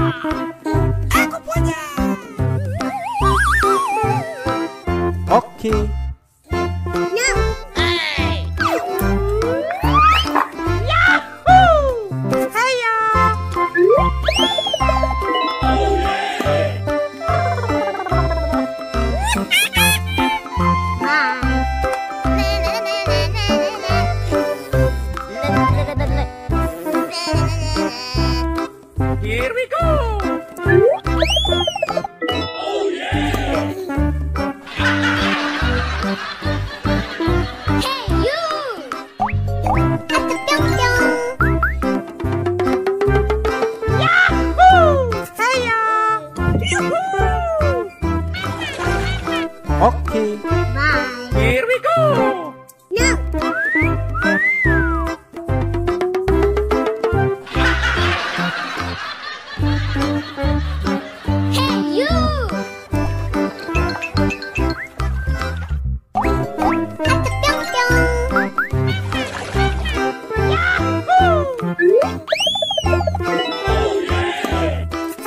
Aku punya. Oke. No. Here we go! Oh yeah! Hey you! Yahoo! Hiya! Oke. Bye. Here we go! No. Hey you!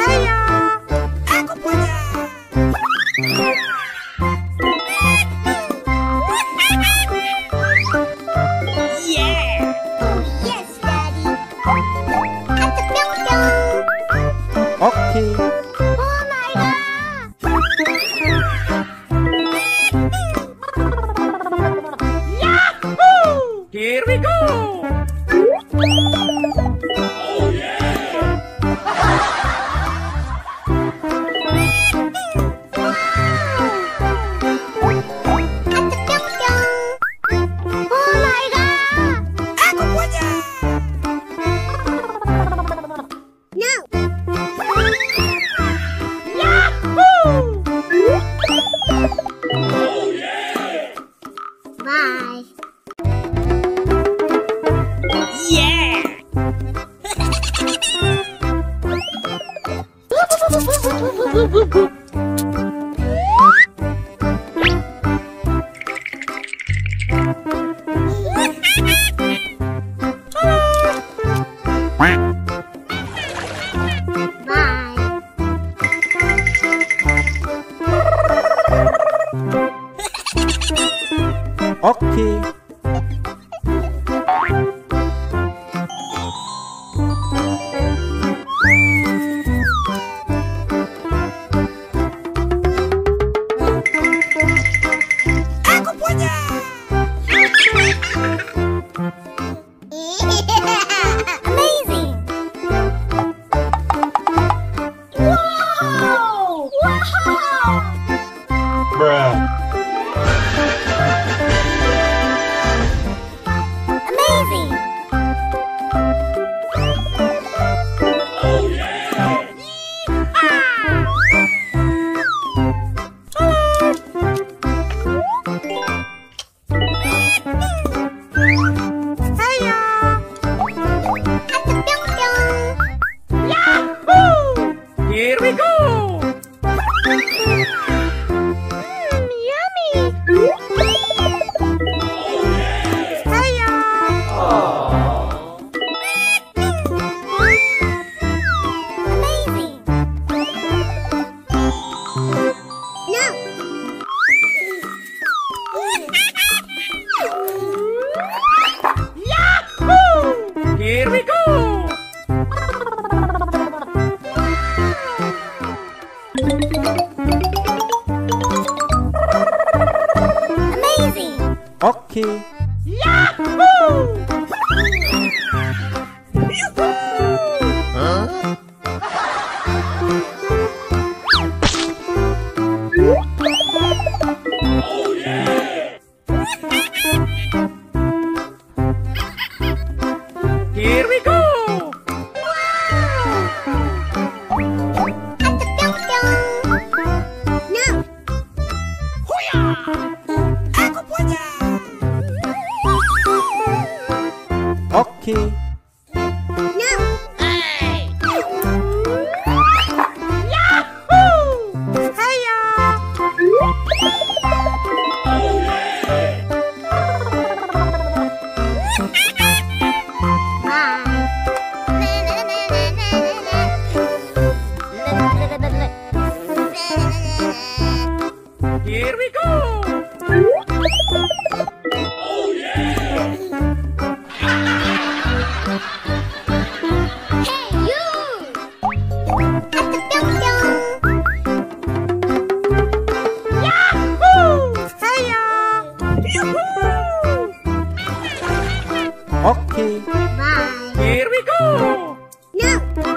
Hiya! Aku punya. Yeah! Oh yes, Daddy. Oke. Oh my God! Yahoo! Here we go! Oh yeah! Oh my God! Aku punya. No. Yahoo! Oh yeah! Bye. Yeah! Bye. Oke. Aku punya. Amazing. Wow! Wow! Amazing. Oh yeah! Hiya! Yahoo! Here we go! Yummy! Oh yeah! Hiya! Amazing! No! Yahoo! Here we go! Amazing! Oke. Yahoo! Oh yeah! Here we go! No! Aku punya. Oke. No! go! No.